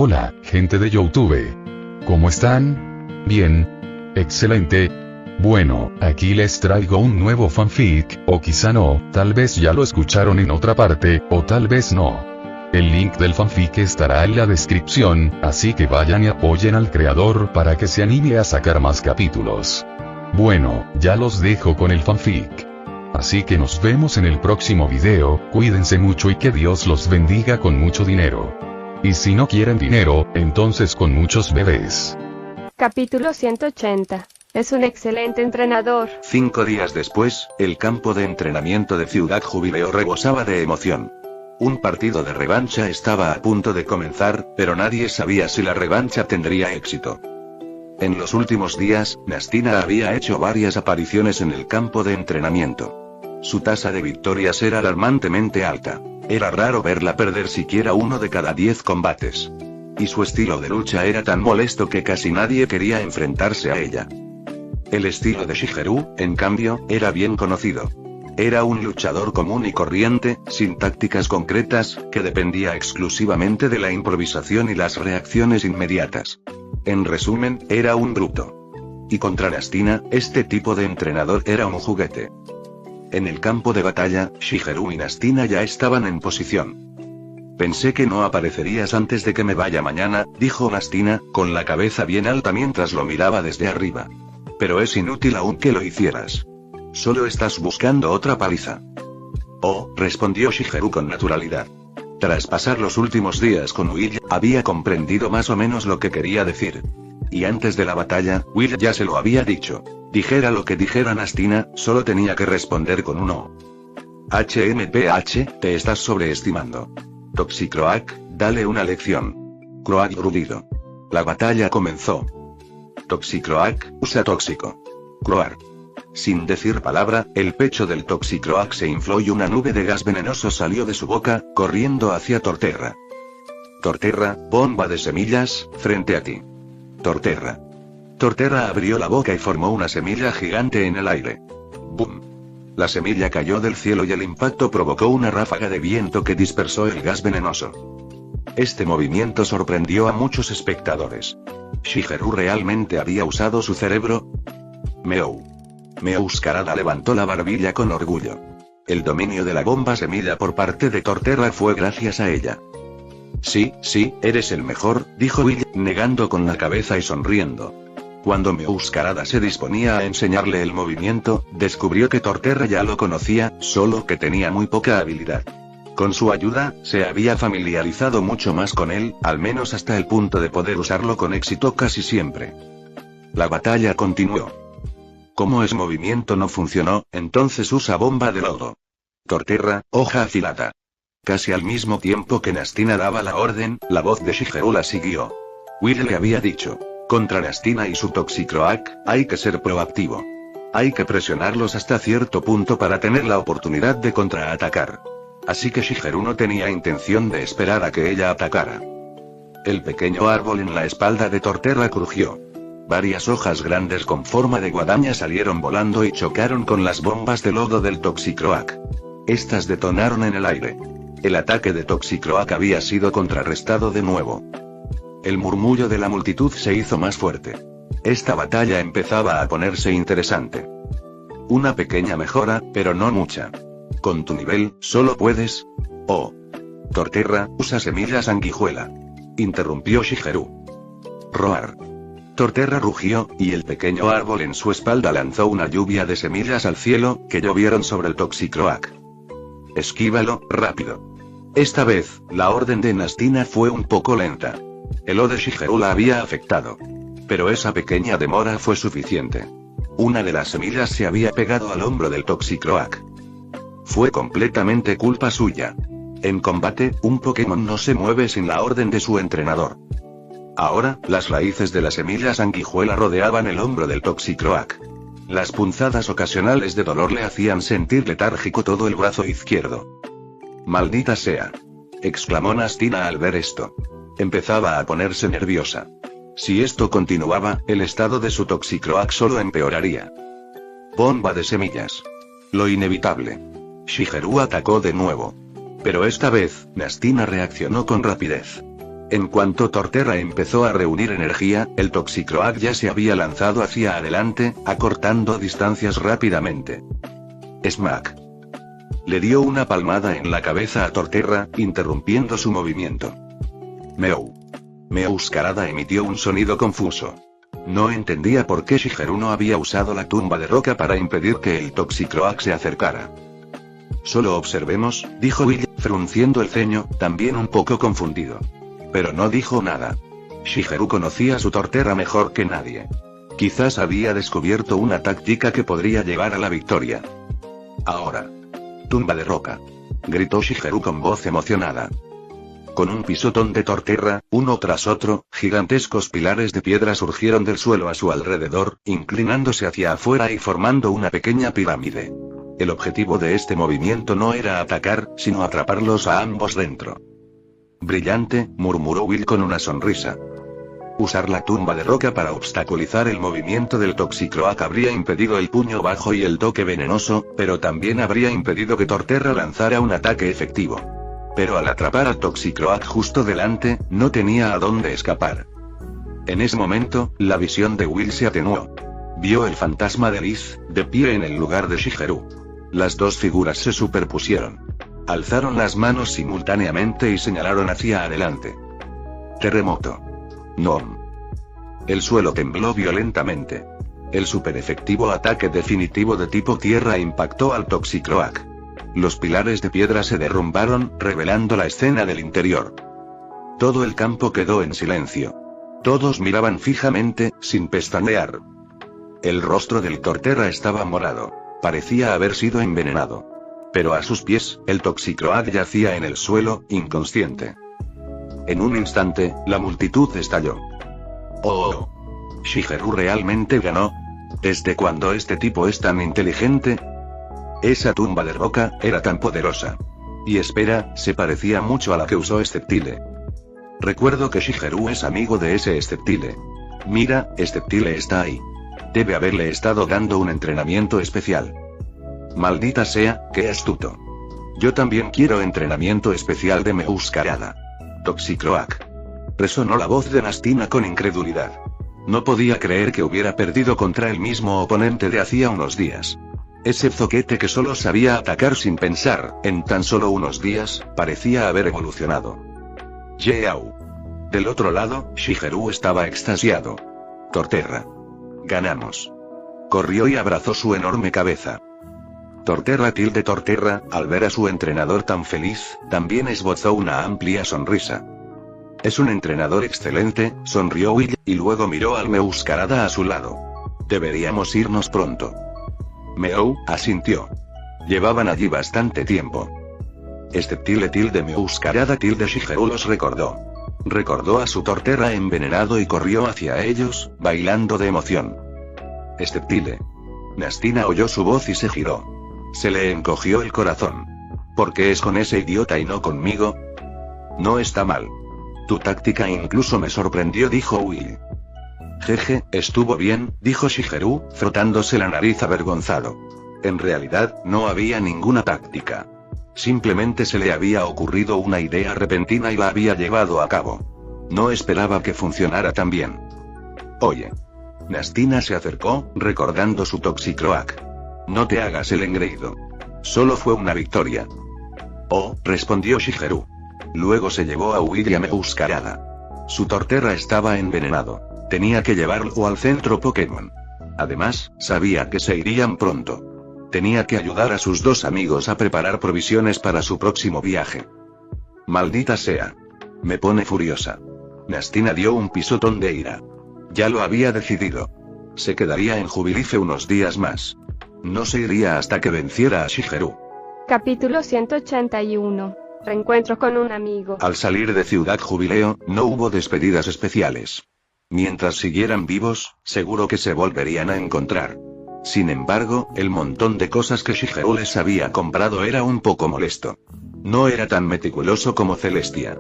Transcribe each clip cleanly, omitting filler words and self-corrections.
Hola, gente de YouTube. ¿Cómo están? Bien. Excelente. Bueno, aquí les traigo un nuevo fanfic, o quizá no, tal vez ya lo escucharon en otra parte, o tal vez no. El link del fanfic estará en la descripción, así que vayan y apoyen al creador para que se anime a sacar más capítulos. Bueno, ya los dejo con el fanfic. Así que nos vemos en el próximo video, cuídense mucho y que Dios los bendiga con mucho dinero. Y si no quieren dinero, entonces con muchos bebés. Capítulo 180. Es un excelente entrenador. 5 días después, el campo de entrenamiento de Ciudad Jubileo rebosaba de emoción. Un partido de revancha estaba a punto de comenzar, pero nadie sabía si la revancha tendría éxito. En los últimos días, Nastina había hecho varias apariciones en el campo de entrenamiento. Su tasa de victorias era alarmantemente alta. Era raro verla perder siquiera uno de cada 10 combates. Y su estilo de lucha era tan molesto que casi nadie quería enfrentarse a ella. El estilo de Shigeru, en cambio, era bien conocido. Era un luchador común y corriente, sin tácticas concretas, que dependía exclusivamente de la improvisación y las reacciones inmediatas. En resumen, era un bruto. Y contra Nastina, este tipo de entrenador era un juguete. En el campo de batalla, Shigeru y Nastina ya estaban en posición. Pensé que no aparecerías antes de que me vaya mañana, dijo Nastina, con la cabeza bien alta mientras lo miraba desde arriba. Pero es inútil aún que lo hicieras. Solo estás buscando otra paliza. Oh, respondió Shigeru con naturalidad. Tras pasar los últimos días con Will, había comprendido más o menos lo que quería decir. Y antes de la batalla, Will ya se lo había dicho. Dijera lo que dijera Nastina, solo tenía que responder con un no. HMPH, te estás sobreestimando. Toxicroak, dale una lección. Croak grudido. La batalla comenzó. Toxicroak, usa tóxico. Croar. Sin decir palabra, el pecho del Toxicroak se infló y una nube de gas venenoso salió de su boca, corriendo hacia Torterra. Torterra, bomba de semillas, frente a ti. Torterra. Torterra abrió la boca y formó una semilla gigante en el aire. ¡Bum! La semilla cayó del cielo y el impacto provocó una ráfaga de viento que dispersó el gas venenoso. Este movimiento sorprendió a muchos espectadores. ¿Shigeru realmente había usado su cerebro? Meow. Meowscarada levantó la barbilla con orgullo. El dominio de la bomba semilla por parte de Torterra fue gracias a ella. Sí, eres el mejor, dijo Will, negando con la cabeza y sonriendo. Cuando Meowscarada se disponía a enseñarle el movimiento, descubrió que Torterra ya lo conocía, solo que tenía muy poca habilidad. Con su ayuda, se había familiarizado mucho más con él, al menos hasta el punto de poder usarlo con éxito casi siempre. La batalla continuó. Como ese movimiento no funcionó, entonces usa bomba de lodo. Torterra, hoja afilada. Casi al mismo tiempo que Nastina daba la orden, la voz de Shigeru la siguió. Will le había dicho. Contra Nastina y su Toxicroak, hay que ser proactivo. Hay que presionarlos hasta cierto punto para tener la oportunidad de contraatacar. Así que Shigeru no tenía intención de esperar a que ella atacara. El pequeño árbol en la espalda de Torterra crujió. Varias hojas grandes con forma de guadaña salieron volando y chocaron con las bombas de lodo del Toxicroak. Estas detonaron en el aire. El ataque de Toxicroak había sido contrarrestado de nuevo. El murmullo de la multitud se hizo más fuerte. Esta batalla empezaba a ponerse interesante. Una pequeña mejora, pero no mucha. Con tu nivel, solo puedes... Oh. Torterra, usa semilla sanguijuela. Interrumpió Shigeru. Roar. Torterra rugió, y el pequeño árbol en su espalda lanzó una lluvia de semillas al cielo, que llovieron sobre el Toxicroak. Esquívalo, rápido. Esta vez, la orden de Nastina fue un poco lenta. El O de Shigeru la había afectado. Pero esa pequeña demora fue suficiente. Una de las semillas se había pegado al hombro del Toxicroak. Fue completamente culpa suya. En combate, un Pokémon no se mueve sin la orden de su entrenador. Ahora, las raíces de la semilla sanguijuela rodeaban el hombro del Toxicroak. Las punzadas ocasionales de dolor le hacían sentir letárgico todo el brazo izquierdo. «Maldita sea», exclamó Nastina al ver esto. Empezaba a ponerse nerviosa. Si esto continuaba, el estado de su Toxicroak solo empeoraría. Bomba de semillas. Lo inevitable. Shigeru atacó de nuevo. Pero esta vez, Nastina reaccionó con rapidez. En cuanto Torterra empezó a reunir energía, el Toxicroak ya se había lanzado hacia adelante, acortando distancias rápidamente. Smack. Le dio una palmada en la cabeza a Torterra, interrumpiendo su movimiento. Meow. Meowscarada emitió un sonido confuso. No entendía por qué Shigeru no había usado la tumba de roca para impedir que el Toxicroak se acercara. Solo observemos, dijo Will, frunciendo el ceño, también un poco confundido. Pero no dijo nada. Shigeru conocía a su Torterra mejor que nadie. Quizás había descubierto una táctica que podría llevar a la victoria. Ahora. Tumba de roca. Gritó Shigeru con voz emocionada. Con un pisotón de Torterra, uno tras otro, gigantescos pilares de piedra surgieron del suelo a su alrededor, inclinándose hacia afuera y formando una pequeña pirámide. El objetivo de este movimiento no era atacar, sino atraparlos a ambos dentro. Brillante, murmuró Will con una sonrisa. Usar la tumba de roca para obstaculizar el movimiento del Toxicroak habría impedido el puño bajo y el toque venenoso, pero también habría impedido que Torterra lanzara un ataque efectivo. Pero al atrapar al Toxicroak justo delante, no tenía a dónde escapar. En ese momento, la visión de Will se atenuó. Vio el fantasma de Liz, de pie en el lugar de Shigeru. Las dos figuras se superpusieron. Alzaron las manos simultáneamente y señalaron hacia adelante. Terremoto. Nom. El suelo tembló violentamente. El superefectivo ataque definitivo de tipo tierra impactó al Toxicroak. Los pilares de piedra se derrumbaron, revelando la escena del interior. Todo el campo quedó en silencio. Todos miraban fijamente, sin pestañear. El rostro del Torterra estaba morado. Parecía haber sido envenenado. Pero a sus pies, el Toxicroak yacía en el suelo, inconsciente. En un instante, la multitud estalló. ¡Oh! ¿Shigeru realmente ganó? ¿Desde cuándo este tipo es tan inteligente? Esa tumba de roca era tan poderosa. Y espera, se parecía mucho a la que usó Sceptile. Recuerdo que Shigeru es amigo de ese Sceptile. Mira, Sceptile está ahí. Debe haberle estado dando un entrenamiento especial. Maldita sea, qué astuto. Yo también quiero entrenamiento especial de Meowscarada. Toxicroak. Resonó la voz de Nastina con incredulidad. No podía creer que hubiera perdido contra el mismo oponente de hacía unos días. Ese zoquete que solo sabía atacar sin pensar, en tan solo unos días, parecía haber evolucionado. Yeau. Del otro lado, Shigeru estaba extasiado. Torterra. Ganamos. Corrió y abrazó su enorme cabeza. Torterra, al ver a su entrenador tan feliz, también esbozó una amplia sonrisa. Es un entrenador excelente, sonrió Will, y luego miró al Meowscarada a su lado. Deberíamos irnos pronto. Meow asintió. Llevaban allí bastante tiempo. Sceptile Meowscarada Shigeru los recordó. Recordó a su Torterra envenenado y corrió hacia ellos, bailando de emoción. Sceptile. Nastina oyó su voz y se giró. Se le encogió el corazón. ¿Por qué es con ese idiota y no conmigo? No está mal. Tu táctica incluso me sorprendió, dijo Will. Jeje, estuvo bien, dijo Shigeru, frotándose la nariz avergonzado. En realidad, no había ninguna táctica. Simplemente se le había ocurrido una idea repentina y la había llevado a cabo. No esperaba que funcionara tan bien. Oye. Nastina se acercó, recordando su Toxicroak. No te hagas el engreído. Solo fue una victoria. Oh, respondió Shigeru. Luego se llevó a Will y a Meowscarada. Su Torterra estaba envenenado. Tenía que llevarlo al centro Pokémon. Además, sabía que se irían pronto. Tenía que ayudar a sus dos amigos a preparar provisiones para su próximo viaje. Maldita sea. Me pone furiosa. Nastina dio un pisotón de ira. Ya lo había decidido. Se quedaría en Jubilife unos días más. No se iría hasta que venciera a Shigeru. Capítulo 181. Reencuentro con un amigo. Al salir de Ciudad Jubileo, no hubo despedidas especiales. Mientras siguieran vivos, seguro que se volverían a encontrar. Sin embargo, el montón de cosas que Shigeru les había comprado era un poco molesto. No era tan meticuloso como Celestia.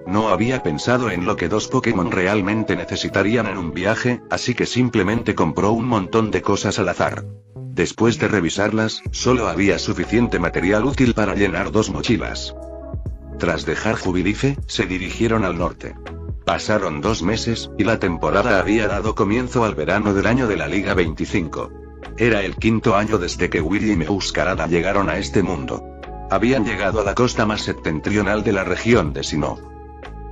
No había pensado en lo que dos Pokémon realmente necesitarían en un viaje, así que simplemente compró un montón de cosas al azar. Después de revisarlas, solo había suficiente material útil para llenar 2 mochilas. Tras dejar Jubilife, se dirigieron al norte. Pasaron 2 meses, y la temporada había dado comienzo al verano del año de la Liga 25. Era el 5.º año desde que Willy y Meowscarada llegaron a este mundo. Habían llegado a la costa más septentrional de la región de Sinnoh.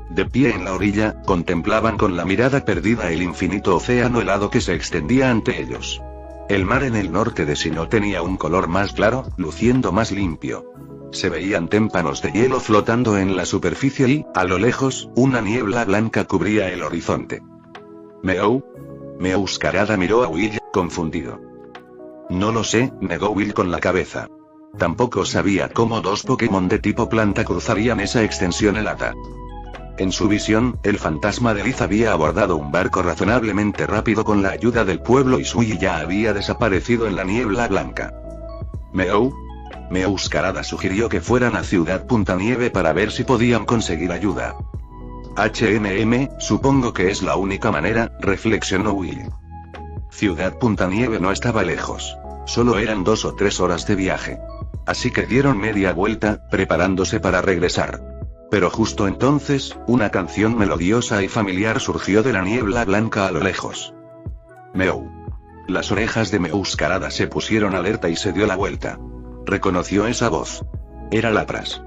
De pie en la orilla, contemplaban con la mirada perdida el infinito océano helado que se extendía ante ellos. El mar en el norte de Sinnoh tenía un color más claro, luciendo más limpio. Se veían témpanos de hielo flotando en la superficie y, a lo lejos, una niebla blanca cubría el horizonte. Meowscarada miró a Will, confundido. No lo sé, negó Will con la cabeza. Tampoco sabía cómo 2 Pokémon de tipo planta cruzarían esa extensión helada. En su visión, el fantasma de Liz había abordado un barco razonablemente rápido con la ayuda del pueblo y Sui ya había desaparecido en la niebla blanca. Meowscarada sugirió que fueran a Ciudad Puntanieve para ver si podían conseguir ayuda. Supongo que es la única manera, reflexionó Will. Ciudad Puntanieve no estaba lejos. Solo eran 2 o 3 horas de viaje. Así que dieron media vuelta, preparándose para regresar. Pero justo entonces, una canción melodiosa y familiar surgió de la niebla blanca a lo lejos. Meow. Las orejas de Meowscarada se pusieron alerta y se dio la vuelta. Reconoció esa voz. Era Lapras.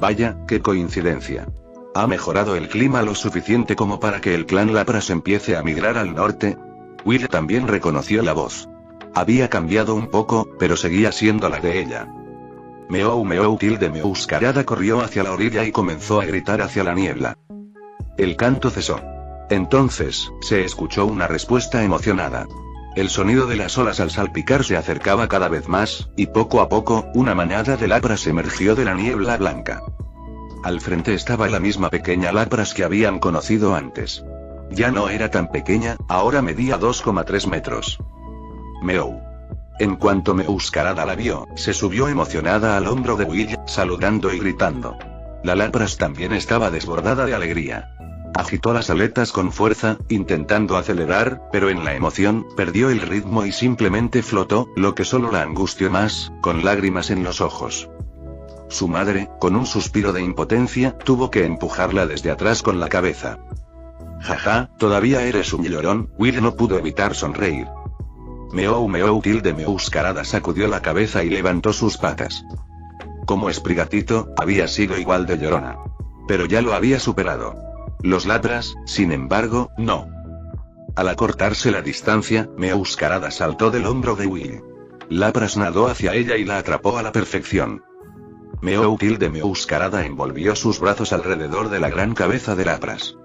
Vaya, qué coincidencia. ¿Ha mejorado el clima lo suficiente como para que el clan Lapras empiece a migrar al norte? Will también reconoció la voz. Había cambiado un poco, pero seguía siendo la de ella. Meowscarada corrió hacia la orilla y comenzó a gritar hacia la niebla. El canto cesó. Entonces, se escuchó una respuesta emocionada. El sonido de las olas al salpicar se acercaba cada vez más, y poco a poco, una manada de Lapras emergió de la niebla blanca. Al frente estaba la misma pequeña Lapras que habían conocido antes. Ya no era tan pequeña, ahora medía 2,3 metros. Meow. En cuanto Meowscarada la vio, se subió emocionada al hombro de Will, saludando y gritando. La Lapras también estaba desbordada de alegría. Agitó las aletas con fuerza, intentando acelerar, pero en la emoción, perdió el ritmo y simplemente flotó, lo que solo la angustió más, con lágrimas en los ojos. Su madre, con un suspiro de impotencia, tuvo que empujarla desde atrás con la cabeza. Jaja, todavía eres un llorón. Will no pudo evitar sonreír. Meowscarada sacudió la cabeza y levantó sus patas. Como Sprigatito, había sido igual de llorona. Pero ya lo había superado. Los Lapras, sin embargo, no. Al acortarse la distancia, Meowscarada saltó del hombro de Will. Lapras nadó hacia ella y la atrapó a la perfección. Meowscarada envolvió sus brazos alrededor de la gran cabeza de Lapras.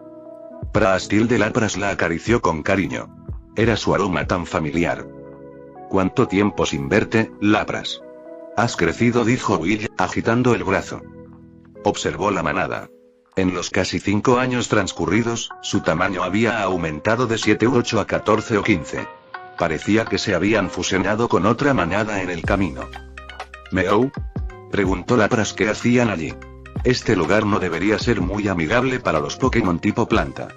Lapras la acarició con cariño. Era su aroma tan familiar. ¿Cuánto tiempo sin verte, Lapras? Has crecido, dijo Will, agitando el brazo. Observó la manada. En los casi 5 años transcurridos, su tamaño había aumentado de 7 u 8 a 14 o 15. Parecía que se habían fusionado con otra manada en el camino. ¿Meow? Preguntó Lapras qué hacían allí. Este lugar no debería ser muy amigable para los Pokémon tipo planta.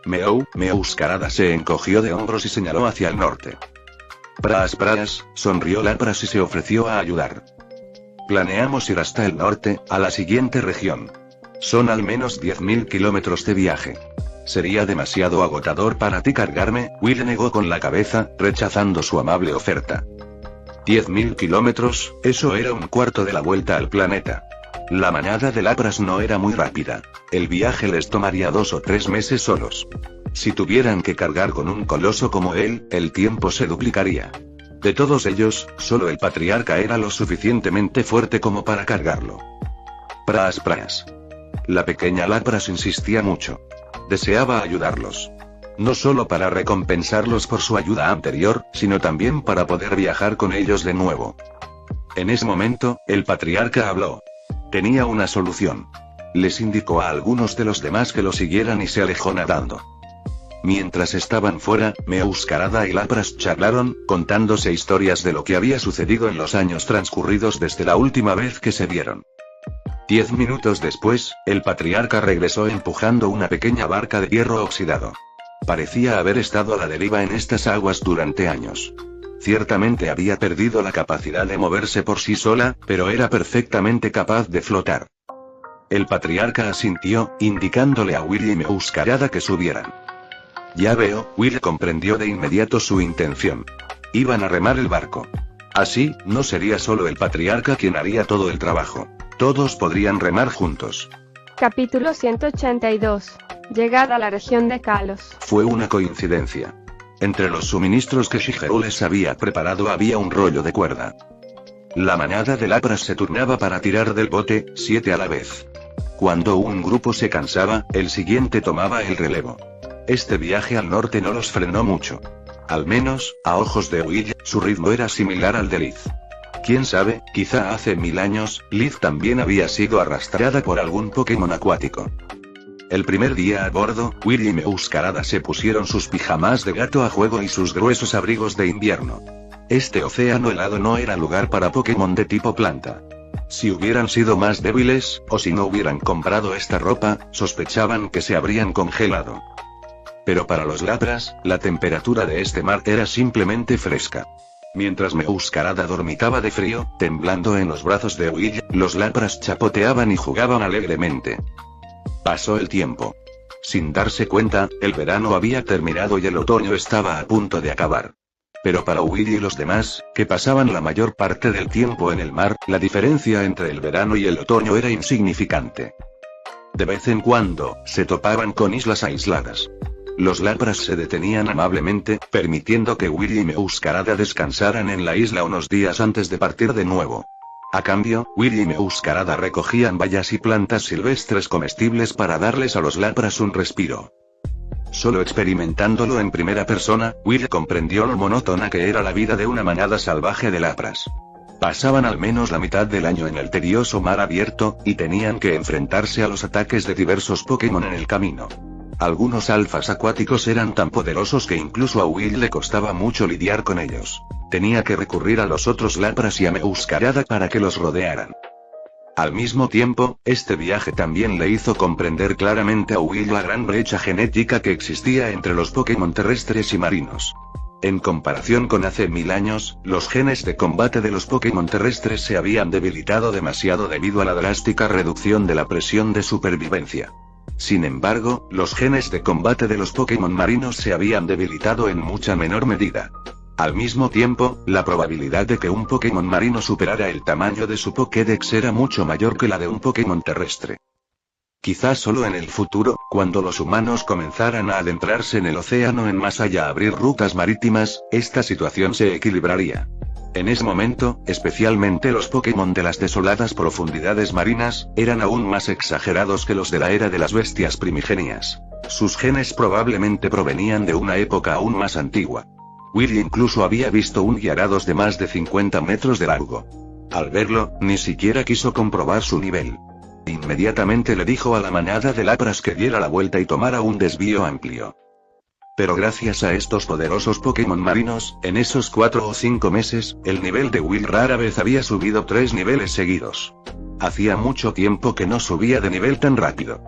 Meowscarada se encogió de hombros y señaló hacia el norte. Pras, sonrió Lapras y se ofreció a ayudar. Planeamos ir hasta el norte, a la siguiente región. Son al menos 10.000 kilómetros de viaje. Sería demasiado agotador para ti cargarme. Will negó con la cabeza, rechazando su amable oferta. 10.000 kilómetros, eso era un cuarto de la vuelta al planeta. La manada de Lapras no era muy rápida. El viaje les tomaría 2 o 3 meses solos. Si tuvieran que cargar con un coloso como él, el tiempo se duplicaría. De todos ellos, solo el patriarca era lo suficientemente fuerte como para cargarlo. Pras. La pequeña Lapras insistía mucho. Deseaba ayudarlos. No solo para recompensarlos por su ayuda anterior, sino también para poder viajar con ellos de nuevo. En ese momento, el patriarca habló. Tenía una solución. Les indicó a algunos de los demás que lo siguieran y se alejó nadando. Mientras estaban fuera, Meowscarada y Lapras charlaron, contándose historias de lo que había sucedido en los años transcurridos desde la última vez que se vieron. 10 minutos después, el patriarca regresó empujando una pequeña barca de hierro oxidado. Parecía haber estado a la deriva en estas aguas durante años. Ciertamente había perdido la capacidad de moverse por sí sola, pero era perfectamente capaz de flotar. El patriarca asintió, indicándole a Will y Meuscarada que subieran. Ya veo, Will comprendió de inmediato su intención. Iban a remar el barco. Así, no sería solo el patriarca quien haría todo el trabajo. Todos podrían remar juntos. Capítulo 182. Llegada a la región de Kalos. Fue una coincidencia. Entre los suministros que Shigeru les había preparado había un rollo de cuerda. La manada de lapras se turnaba para tirar del bote, 7 a la vez. Cuando un grupo se cansaba, el siguiente tomaba el relevo. Este viaje al norte no los frenó mucho. Al menos, a ojos de Will, su ritmo era similar al de Liz. Quién sabe, quizá hace 1000 años, Liz también había sido arrastrada por algún Pokémon acuático. El primer día a bordo, Will y Meuscarada se pusieron sus pijamas de gato a juego y sus gruesos abrigos de invierno. Este océano helado no era lugar para Pokémon de tipo planta. Si hubieran sido más débiles, o si no hubieran comprado esta ropa, sospechaban que se habrían congelado. Pero para los lapras, la temperatura de este mar era simplemente fresca. Mientras Meuscarada dormitaba de frío, temblando en los brazos de Will, los lapras chapoteaban y jugaban alegremente. Pasó el tiempo. Sin darse cuenta, el verano había terminado y el otoño estaba a punto de acabar. Pero para Will y los demás, que pasaban la mayor parte del tiempo en el mar, la diferencia entre el verano y el otoño era insignificante. De vez en cuando, se topaban con islas aisladas. Los lapras se detenían amablemente, permitiendo que Will y Meuscarada descansaran en la isla unos días antes de partir de nuevo. A cambio, Will y Meuscarada recogían bayas y plantas silvestres comestibles para darles a los lapras un respiro. Solo experimentándolo en primera persona, Will comprendió lo monótona que era la vida de una manada salvaje de lapras. Pasaban al menos la mitad del año en el tedioso mar abierto, y tenían que enfrentarse a los ataques de diversos Pokémon en el camino. Algunos alfas acuáticos eran tan poderosos que incluso a Will le costaba mucho lidiar con ellos. Tenía que recurrir a los otros lapras y a Meuscarada para que los rodearan. Al mismo tiempo, este viaje también le hizo comprender claramente a Will la gran brecha genética que existía entre los Pokémon terrestres y marinos. En comparación con hace 1000 años, los genes de combate de los Pokémon terrestres se habían debilitado demasiado debido a la drástica reducción de la presión de supervivencia. Sin embargo, los genes de combate de los Pokémon marinos se habían debilitado en mucha menor medida. Al mismo tiempo, la probabilidad de que un Pokémon marino superara el tamaño de su Pokédex era mucho mayor que la de un Pokémon terrestre. Quizás solo en el futuro, cuando los humanos comenzaran a adentrarse en el océano en más allá a abrir rutas marítimas, esta situación se equilibraría. En ese momento, especialmente los Pokémon de las desoladas profundidades marinas, eran aún más exagerados que los de la era de las bestias primigenias. Sus genes probablemente provenían de una época aún más antigua. Will incluso había visto un Gyarados de más de 50 metros de largo. Al verlo, ni siquiera quiso comprobar su nivel. Inmediatamente le dijo a la manada de lapras que diera la vuelta y tomara un desvío amplio. Pero gracias a estos poderosos Pokémon marinos, en esos 4 o 5 meses, el nivel de Will rara vez había subido 3 niveles seguidos. Hacía mucho tiempo que no subía de nivel tan rápido.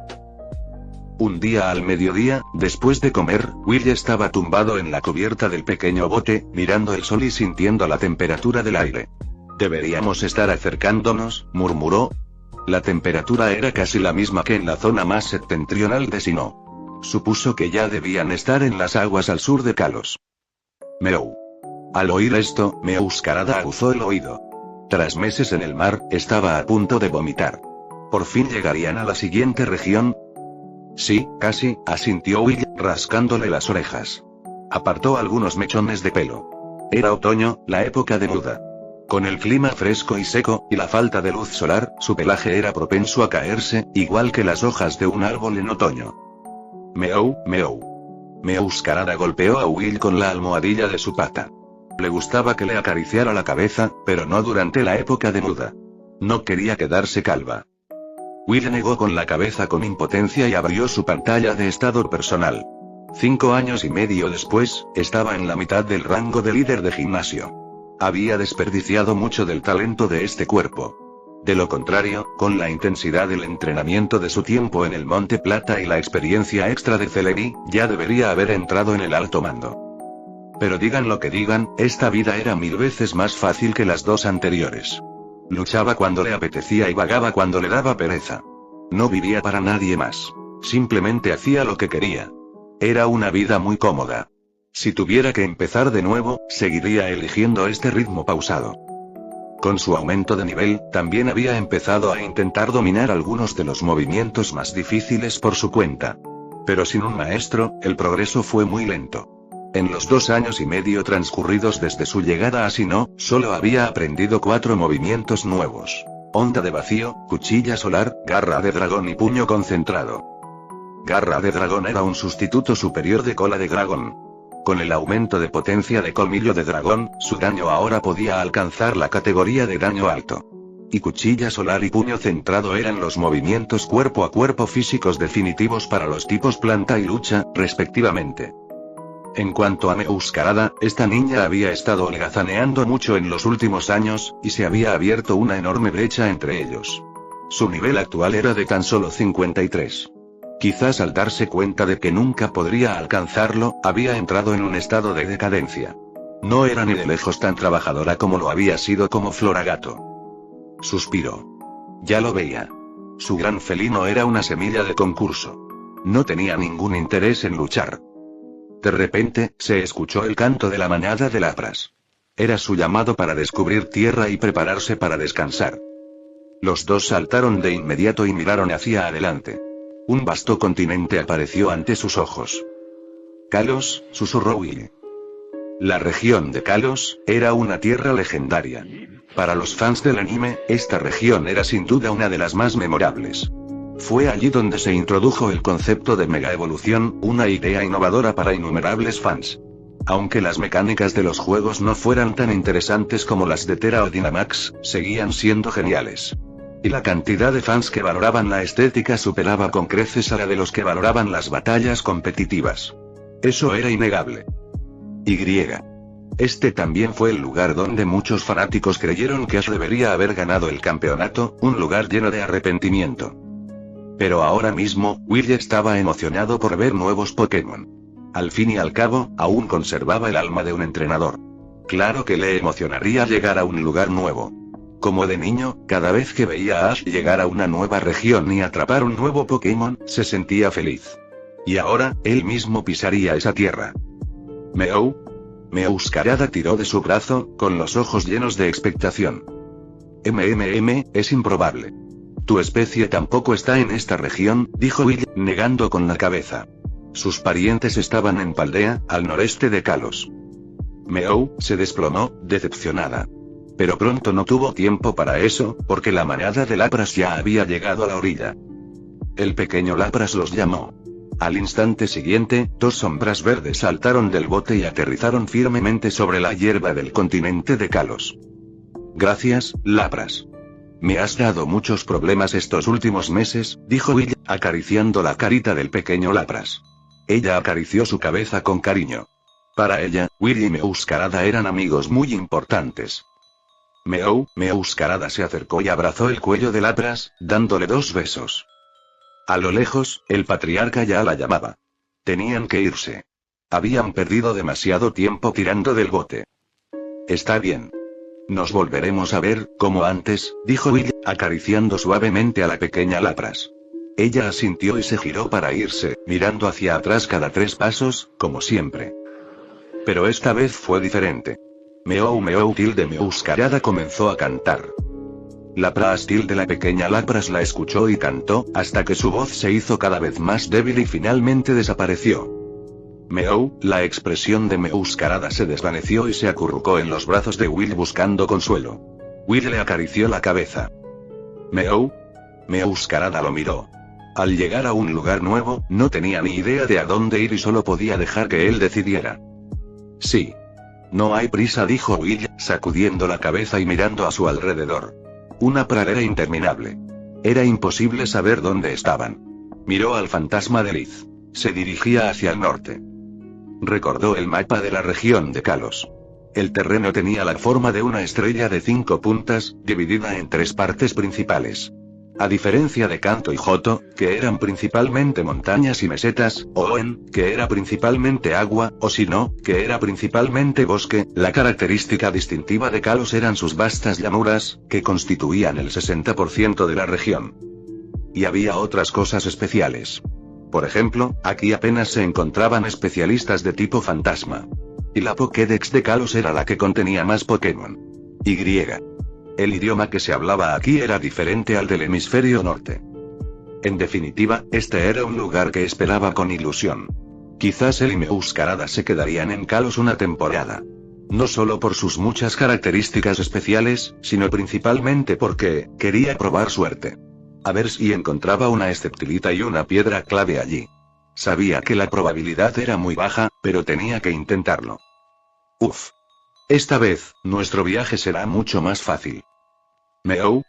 Un día al mediodía, después de comer, Will estaba tumbado en la cubierta del pequeño bote, mirando el sol y sintiendo la temperatura del aire. «Deberíamos estar acercándonos», murmuró. La temperatura era casi la misma que en la zona más septentrional de Sinnoh. Supuso que ya debían estar en las aguas al sur de Kalos. Meow. Al oír esto, Meuscarada aguzó el oído. Tras meses en el mar, estaba a punto de vomitar. ¿Por fin llegarían a la siguiente región? Sí, casi, asintió Will, rascándole las orejas. Apartó algunos mechones de pelo. Era otoño, la época de muda. Con el clima fresco y seco, y la falta de luz solar, su pelaje era propenso a caerse, igual que las hojas de un árbol en otoño. Meow, meow. Meuscarada golpeó a Will con la almohadilla de su pata. Le gustaba que le acariciara la cabeza, pero no durante la época de muda. No quería quedarse calva. Will negó con la cabeza con impotencia y abrió su pantalla de estado personal. 5 años y medio después, estaba en la mitad del rango de líder de gimnasio. Había desperdiciado mucho del talento de este cuerpo. De lo contrario, con la intensidad del entrenamiento de su tiempo en el Monte Plata y la experiencia extra de Celebi, ya debería haber entrado en el alto mando. Pero digan lo que digan, esta vida era 1000 veces más fácil que las 2 anteriores. Luchaba cuando le apetecía y vagaba cuando le daba pereza. No vivía para nadie más. Simplemente hacía lo que quería. Era una vida muy cómoda. Si tuviera que empezar de nuevo, seguiría eligiendo este ritmo pausado. Con su aumento de nivel, también había empezado a intentar dominar algunos de los movimientos más difíciles por su cuenta. Pero sin un maestro, el progreso fue muy lento. En los 2 años y medio transcurridos desde su llegada a Sinnoh, solo había aprendido 4 movimientos nuevos: onda de vacío, cuchilla solar, garra de dragón y puño concentrado. Garra de dragón era un sustituto superior de cola de dragón. Con el aumento de potencia de colmillo de dragón, su daño ahora podía alcanzar la categoría de daño alto. Y cuchilla solar y puño centrado eran los movimientos cuerpo a cuerpo físicos definitivos para los tipos planta y lucha, respectivamente. En cuanto a Meuscarada, esta niña había estado holgazaneando mucho en los últimos años, y se había abierto una enorme brecha entre ellos. Su nivel actual era de tan solo 53. Quizás al darse cuenta de que nunca podría alcanzarlo, había entrado en un estado de decadencia. No era ni de lejos tan trabajadora como lo había sido como Floragato. Suspiró. Ya lo veía. Su gran felino era una semilla de concurso. No tenía ningún interés en luchar. De repente, se escuchó el canto de la manada de lapras. Era su llamado para descubrir tierra y prepararse para descansar. Los dos saltaron de inmediato y miraron hacia adelante. Un vasto continente apareció ante sus ojos. Kalos, susurró Will. La región de Kalos era una tierra legendaria. Para los fans del anime, esta región era sin duda una de las más memorables. Fue allí donde se introdujo el concepto de Mega Evolución, una idea innovadora para innumerables fans. Aunque las mecánicas de los juegos no fueran tan interesantes como las de Terra o Dynamax, seguían siendo geniales. Y la cantidad de fans que valoraban la estética superaba con creces a la de los que valoraban las batallas competitivas. Eso era innegable. Este también fue el lugar donde muchos fanáticos creyeron que Ash debería haber ganado el campeonato, un lugar lleno de arrepentimiento. Pero ahora mismo, Will estaba emocionado por ver nuevos Pokémon. Al fin y al cabo, aún conservaba el alma de un entrenador. Claro que le emocionaría llegar a un lugar nuevo. Como de niño, cada vez que veía a Ash llegar a una nueva región y atrapar un nuevo Pokémon, se sentía feliz. Y ahora, él mismo pisaría esa tierra. Meuscarada tiró de su brazo, con los ojos llenos de expectación. Es improbable. Tu especie tampoco está en esta región, dijo Will, negando con la cabeza. Sus parientes estaban en Paldea, al noreste de Kalos. Meow se desplomó, decepcionada. Pero pronto no tuvo tiempo para eso, porque la manada de lapras ya había llegado a la orilla. El pequeño Lapras los llamó. Al instante siguiente, 2 sombras verdes saltaron del bote y aterrizaron firmemente sobre la hierba del continente de Kalos. Gracias, Lapras. Me has dado muchos problemas estos últimos meses, dijo Will, acariciando la carita del pequeño Lapras. Ella acarició su cabeza con cariño. Para ella, Will y Meuscarada eran amigos muy importantes. Meuscarada se acercó y abrazó el cuello de Lapras, dándole 2 besos. A lo lejos, el patriarca ya la llamaba. Tenían que irse. Habían perdido demasiado tiempo tirando del bote. Está bien. Nos volveremos a ver, como antes, dijo Will, acariciando suavemente a la pequeña Lapras. Ella asintió y se giró para irse, mirando hacia atrás cada 3 pasos, como siempre. Pero esta vez fue diferente. Meuscarada comenzó a cantar. Lapras de la pequeña Lapras la escuchó y cantó, hasta que su voz se hizo cada vez más débil y finalmente desapareció. La expresión de Meuscarada se desvaneció y se acurrucó en los brazos de Will buscando consuelo. Will le acarició la cabeza. Meuscarada lo miró. Al llegar a un lugar nuevo, no tenía ni idea de a dónde ir y solo podía dejar que él decidiera. Sí. No hay prisa, dijo Will, sacudiendo la cabeza y mirando a su alrededor. Una pradera interminable. Era imposible saber dónde estaban. Miró al fantasma de Liz. Se dirigía hacia el norte. Recordó el mapa de la región de Kalos. El terreno tenía la forma de una estrella de 5 puntas, dividida en 3 partes principales. A diferencia de Kanto y Johto, que eran principalmente montañas y mesetas, o Hoenn, que era principalmente agua, o Sinnoh, que era principalmente bosque, la característica distintiva de Kalos eran sus vastas llanuras, que constituían el 60% de la región. Y había otras cosas especiales. Por ejemplo, aquí apenas se encontraban especialistas de tipo fantasma. Y la Pokédex de Kalos era la que contenía más Pokémon. Y. El idioma que se hablaba aquí era diferente al del hemisferio norte. En definitiva, este era un lugar que esperaba con ilusión. Quizás él y Meowscarada se quedarían en Kalos una temporada. No solo por sus muchas características especiales, sino principalmente porque quería probar suerte. A ver si encontraba una Sceptilita y una piedra clave allí. Sabía que la probabilidad era muy baja, pero tenía que intentarlo. Uf. Esta vez, nuestro viaje será mucho más fácil. ¿Meow?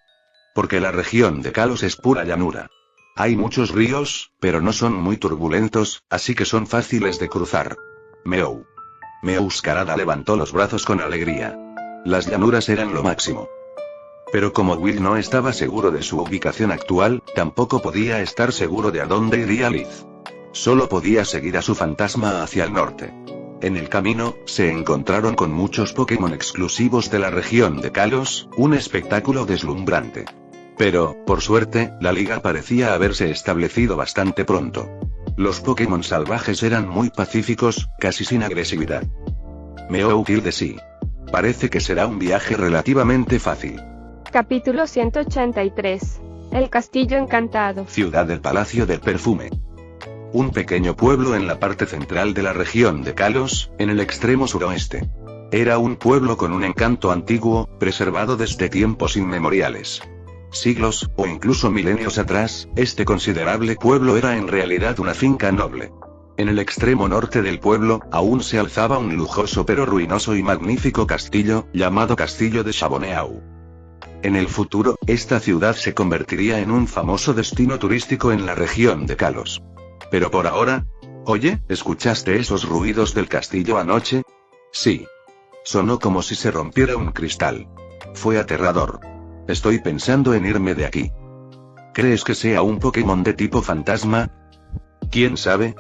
Porque la región de Kalos es pura llanura. Hay muchos ríos, pero no son muy turbulentos, así que son fáciles de cruzar. Meow. Meowscarada levantó los brazos con alegría. Las llanuras eran lo máximo. Pero como Will no estaba seguro de su ubicación actual, tampoco podía estar seguro de a dónde iría Liz. Solo podía seguir a su fantasma hacia el norte. En el camino, se encontraron con muchos Pokémon exclusivos de la región de Kalos, un espectáculo deslumbrante. Pero, por suerte, la liga parecía haberse establecido bastante pronto. Los Pokémon salvajes eran muy pacíficos, casi sin agresividad. Meow sí. Parece que será un viaje relativamente fácil. Capítulo 183. El Castillo Encantado. Ciudad del Palacio del Perfume. Un pequeño pueblo en la parte central de la región de Kalos, en el extremo suroeste. Era un pueblo con un encanto antiguo, preservado desde tiempos inmemoriales. Siglos, o incluso milenios atrás, este considerable pueblo era en realidad una finca noble. En el extremo norte del pueblo, aún se alzaba un lujoso pero ruinoso y magnífico castillo, llamado Castillo de Chaboneau. En el futuro, esta ciudad se convertiría en un famoso destino turístico en la región de Kalos. Pero por ahora... Oye, ¿escuchaste esos ruidos del castillo anoche? Sí. Sonó como si se rompiera un cristal. Fue aterrador. Estoy pensando en irme de aquí. ¿Crees que sea un Pokémon de tipo fantasma? ¿Quién sabe?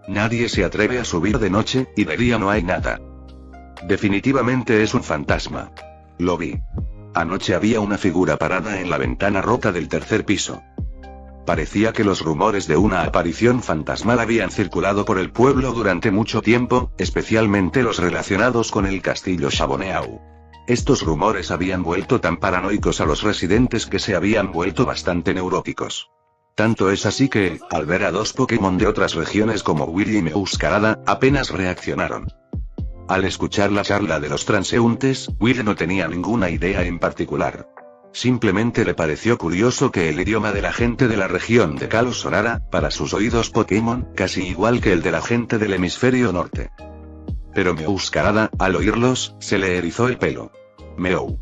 Nadie se atreve a subir de noche, y de día no hay nada. Definitivamente es un fantasma. Lo vi. Anoche había una figura parada en la ventana rota del tercer piso. Parecía que los rumores de una aparición fantasmal habían circulado por el pueblo durante mucho tiempo, especialmente los relacionados con el castillo Chaboneau. Estos rumores habían vuelto tan paranoicos a los residentes que se habían vuelto bastante neuróticos. Tanto es así que, al ver a dos Pokémon de otras regiones como Will y Meowscarada, apenas reaccionaron. Al escuchar la charla de los transeúntes, Will no tenía ninguna idea en particular. Simplemente le pareció curioso que el idioma de la gente de la región de Kalos sonara, para sus oídos Pokémon, casi igual que el de la gente del hemisferio norte. Pero Meowscarada, al oírlos, se le erizó el pelo. «Meow»,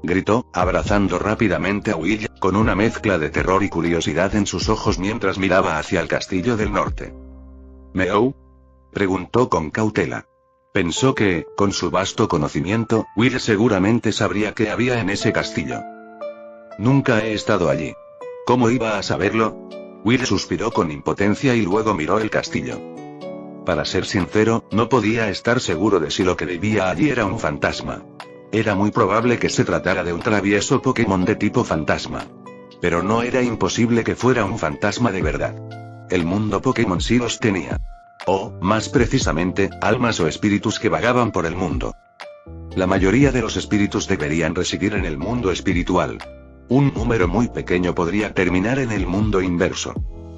gritó, abrazando rápidamente a Will, con una mezcla de terror y curiosidad en sus ojos mientras miraba hacia el castillo del norte. «¿Meow?», preguntó con cautela. Pensó que, con su vasto conocimiento, Will seguramente sabría qué había en ese castillo. «Nunca he estado allí. ¿Cómo iba a saberlo?». Will suspiró con impotencia y luego miró el castillo. Para ser sincero, no podía estar seguro de si lo que vivía allí era un fantasma. Era muy probable que se tratara de un travieso Pokémon de tipo fantasma. Pero no era imposible que fuera un fantasma de verdad. El mundo Pokémon sí los tenía. O, más precisamente, almas o espíritus que vagaban por el mundo. La mayoría de los espíritus deberían residir en el mundo espiritual. Un número muy pequeño podría terminar en el mundo inverso.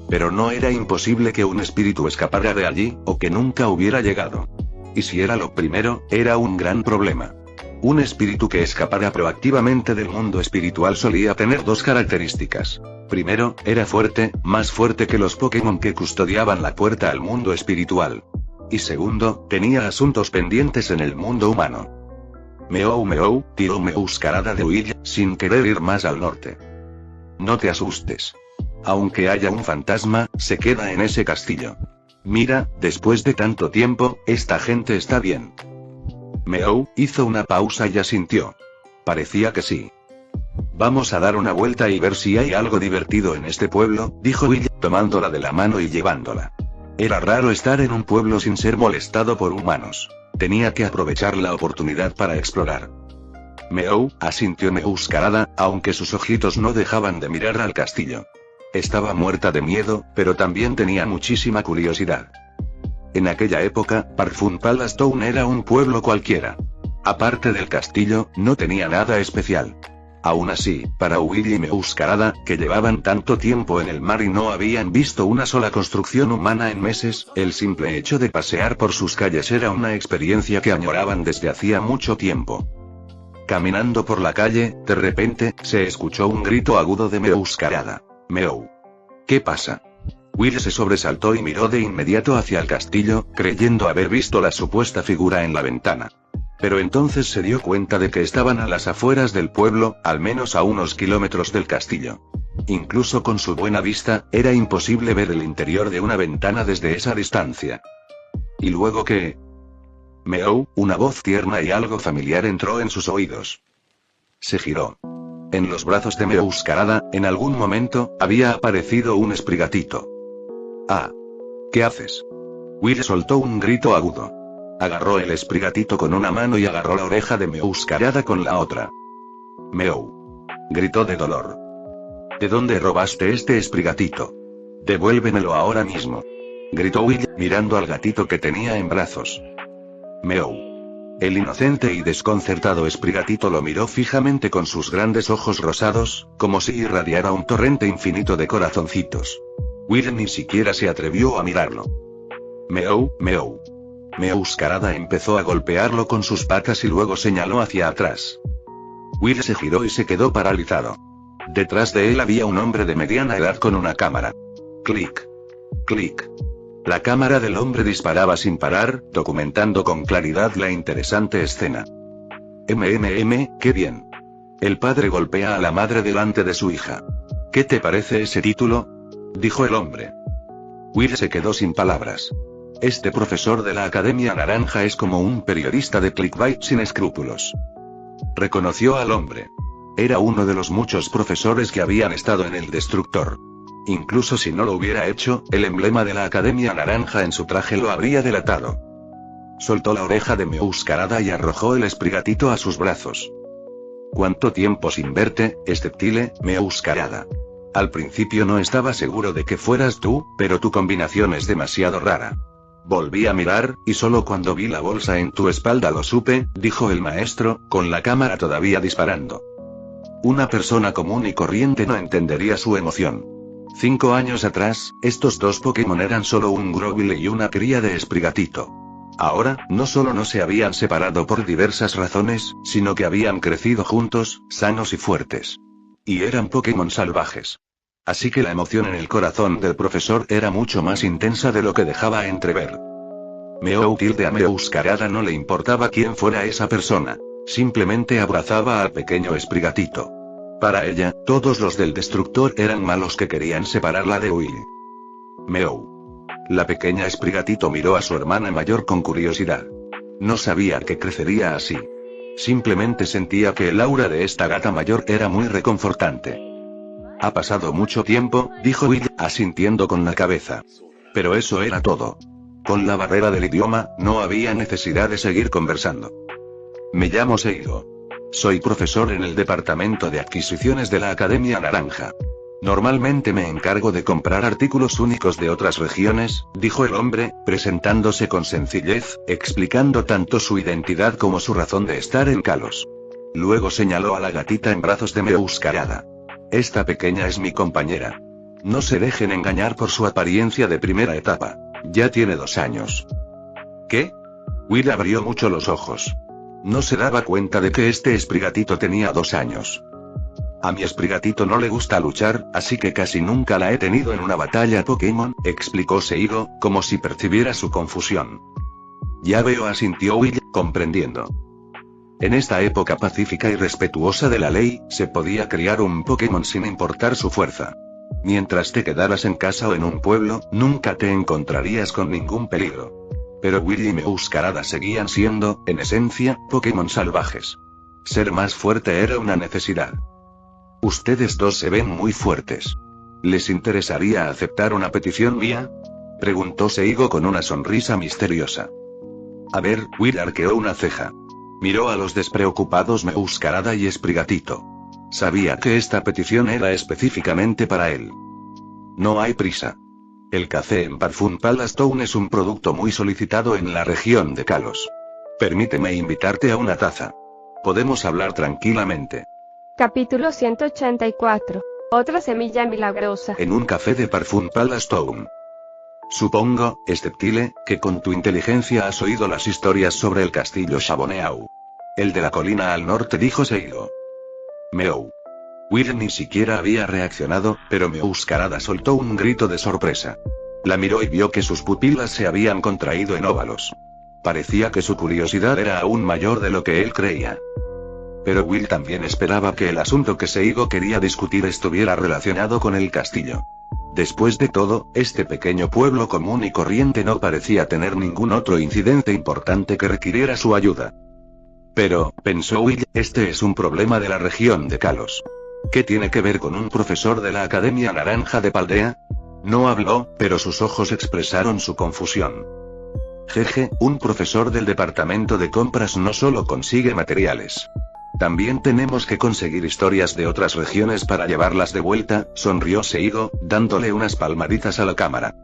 Pero no era imposible que un espíritu escapara de allí, o que nunca hubiera llegado. Y si era lo primero, era un gran problema. Un espíritu que escapara proactivamente del mundo espiritual solía tener dos características. Primero, era fuerte, más fuerte que los Pokémon que custodiaban la puerta al mundo espiritual. Y segundo, tenía asuntos pendientes en el mundo humano. «Meow», tiró Meowscarada de Will, sin querer ir más al norte. «No te asustes. Aunque haya un fantasma, se queda en ese castillo. Mira, después de tanto tiempo, esta gente está bien». Meow hizo una pausa y asintió. Parecía que sí. «Vamos a dar una vuelta y ver si hay algo divertido en este pueblo», dijo Will, tomándola de la mano y llevándola. Era raro estar en un pueblo sin ser molestado por humanos. Tenía que aprovechar la oportunidad para explorar. «Meow», asintió Meowscarada, aunque sus ojitos no dejaban de mirar al castillo. Estaba muerta de miedo, pero también tenía muchísima curiosidad. En aquella época, Parfum Palace Town era un pueblo cualquiera. Aparte del castillo, no tenía nada especial. Aún así, para Will y Meuscarada, que llevaban tanto tiempo en el mar y no habían visto una sola construcción humana en meses, el simple hecho de pasear por sus calles era una experiencia que añoraban desde hacía mucho tiempo. Caminando por la calle, de repente, se escuchó un grito agudo de Meuscarada. Meow. ¿Qué pasa? Will se sobresaltó y miró de inmediato hacia el castillo, creyendo haber visto la supuesta figura en la ventana. Pero entonces se dio cuenta de que estaban a las afueras del pueblo, al menos a unos kilómetros del castillo. Incluso con su buena vista, era imposible ver el interior de una ventana desde esa distancia. ¿Y luego qué? Meow, una voz tierna y algo familiar entró en sus oídos. Se giró. En los brazos de Meuscarada, en algún momento, había aparecido un esprigatito. Ah. ¿Qué haces? Will soltó un grito agudo. Agarró el esprigatito con una mano y agarró la oreja de Meuscarada con la otra. Meow. Gritó de dolor. ¿De dónde robaste este esprigatito? Devuélvemelo ahora mismo. Gritó Will, mirando al gatito que tenía en brazos. Meow. El inocente y desconcertado esprigatito lo miró fijamente con sus grandes ojos rosados, como si irradiara un torrente infinito de corazoncitos. Will ni siquiera se atrevió a mirarlo. Meow, meow. Meuscarada empezó a golpearlo con sus patas y luego señaló hacia atrás. Will se giró y se quedó paralizado. Detrás de él había un hombre de mediana edad con una cámara. Clic. Clic. La cámara del hombre disparaba sin parar, documentando con claridad la interesante escena. ¡Qué bien! El padre golpea a la madre delante de su hija. ¿Qué te parece ese título? Dijo el hombre. Will se quedó sin palabras. Este profesor de la Academia Naranja es como un periodista de clickbait sin escrúpulos. Reconoció al hombre. Era uno de los muchos profesores que habían estado en el Destructor. Incluso si no lo hubiera hecho, el emblema de la Academia Naranja en su traje lo habría delatado. Soltó la oreja de Meuscarada y arrojó el esprigatito a sus brazos. ¿Cuánto tiempo sin verte, Steptile, Meuscarada? Al principio no estaba seguro de que fueras tú, pero tu combinación es demasiado rara. Volví a mirar, y solo cuando vi la bolsa en tu espalda lo supe, dijo el maestro, con la cámara todavía disparando. Una persona común y corriente no entendería su emoción. 5 años atrás, estos dos Pokémon eran solo un Grovyle y una cría de esprigatito. Ahora, no solo no se habían separado por diversas razones, sino que habían crecido juntos, sanos y fuertes. Y eran Pokémon salvajes. Así que la emoción en el corazón del profesor era mucho más intensa de lo que dejaba entrever. A Meuscarada no le importaba quién fuera esa persona. Simplemente abrazaba al pequeño esprigatito. Para ella, todos los del Destructor eran malos que querían separarla de Will. Meow. La pequeña esprigatito miró a su hermana mayor con curiosidad. No sabía que crecería así. Simplemente sentía que el aura de esta gata mayor era muy reconfortante. Ha pasado mucho tiempo, dijo Will, asintiendo con la cabeza. Pero eso era todo. Con la barrera del idioma, no había necesidad de seguir conversando. Me llamo Seigo. Soy profesor en el departamento de adquisiciones de la Academia Naranja. Normalmente me encargo de comprar artículos únicos de otras regiones, dijo el hombre, presentándose con sencillez, explicando tanto su identidad como su razón de estar en Kalos. Luego señaló a la gatita en brazos de Meuscarada. Esta pequeña es mi compañera. No se dejen engañar por su apariencia de primera etapa. Ya tiene 2 años. ¿Qué? Will abrió mucho los ojos. No se daba cuenta de que este esprigatito tenía 2 años. A mi esprigatito no le gusta luchar, así que casi nunca la he tenido en una batalla Pokémon, explicó Seigo, como si percibiera su confusión. Ya veo, asintió Will, comprendiendo. En esta época pacífica y respetuosa de la ley, se podía criar un Pokémon sin importar su fuerza. Mientras te quedaras en casa o en un pueblo, nunca te encontrarías con ningún peligro. Pero Will y Meuscarada seguían siendo, en esencia, Pokémon salvajes. Ser más fuerte era una necesidad. Ustedes dos se ven muy fuertes. ¿Les interesaría aceptar una petición mía? Preguntó Seigo con una sonrisa misteriosa. A ver, Will arqueó una ceja. Miró a los despreocupados Meuscarada y Esprigatito. Sabía que esta petición era específicamente para él. No hay prisa. El café en Parfum Palace Town es un producto muy solicitado en la región de Kalos. Permíteme invitarte a una taza. Podemos hablar tranquilamente. Capítulo 184. Otra semilla milagrosa. En un café de Parfum Palace Town. Supongo, Steptile, que con tu inteligencia has oído las historias sobre el castillo Chaboneau. El de la colina al norte, dijo Seigo. Meow. Will ni siquiera había reaccionado, pero Meowscarada soltó un grito de sorpresa. La miró y vio que sus pupilas se habían contraído en óvalos. Parecía que su curiosidad era aún mayor de lo que él creía. Pero Will también esperaba que el asunto que Seigo quería discutir estuviera relacionado con el castillo. Después de todo, este pequeño pueblo común y corriente no parecía tener ningún otro incidente importante que requiriera su ayuda. Pero, pensó Will, este es un problema de la región de Kalos. ¿Qué tiene que ver con un profesor de la Academia Naranja de Paldea? No habló, pero sus ojos expresaron su confusión. Jeje, un profesor del departamento de compras no solo consigue materiales. También tenemos que conseguir historias de otras regiones para llevarlas de vuelta, sonrió Seigo, dándole unas palmaditas a la cámara.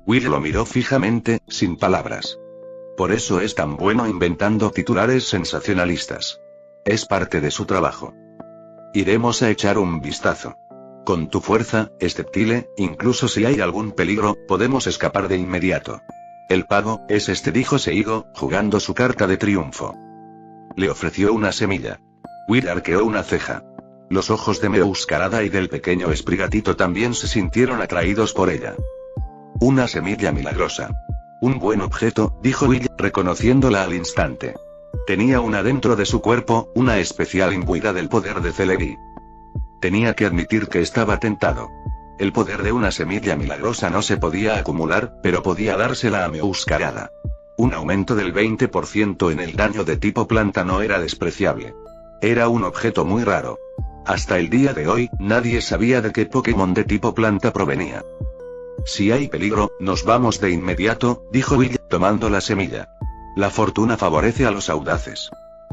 Will lo miró fijamente, sin palabras. Por eso es tan bueno inventando titulares sensacionalistas. Es parte de su trabajo. Iremos a echar un vistazo. Con tu fuerza, Steptile, incluso si hay algún peligro, podemos escapar de inmediato. El pago es este, dijo Seigo, jugando su carta de triunfo. Le ofreció una semilla. Will arqueó una ceja. Los ojos de Meowscarada y del pequeño Sprigatito también se sintieron atraídos por ella. Una semilla milagrosa. Un buen objeto, dijo Will, reconociéndola al instante. Tenía una dentro de su cuerpo, una especial imbuida del poder de Celebi. Tenía que admitir que estaba tentado. El poder de una semilla milagrosa no se podía acumular, pero podía dársela a Meowscarada. Un aumento del 20% en el daño de tipo planta no era despreciable. Era un objeto muy raro. Hasta el día de hoy, nadie sabía de qué Pokémon de tipo planta provenía. Si hay peligro, nos vamos de inmediato, dijo Will, tomando la semilla. La fortuna favorece a los audaces.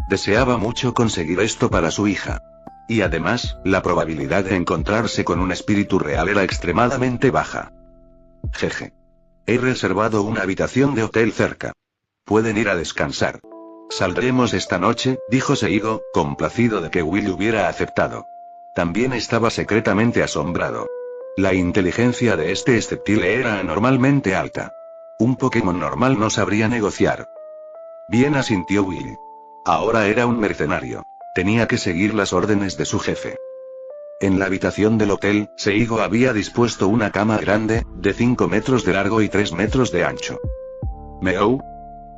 Deseaba mucho conseguir esto para su hija. Y además, la probabilidad de encontrarse con un espíritu real era extremadamente baja. Jeje. He reservado una habitación de hotel cerca. Pueden ir a descansar. Saldremos esta noche, dijo Seigo, complacido de que Will hubiera aceptado. También estaba secretamente asombrado. La inteligencia de este Steptile era anormalmente alta. Un Pokémon normal no sabría negociar. Bien, asintió Will. Ahora era un mercenario. Tenía que seguir las órdenes de su jefe. En la habitación del hotel, Seigo había dispuesto una cama grande, de 5 metros de largo y 3 metros de ancho. ¿Meow?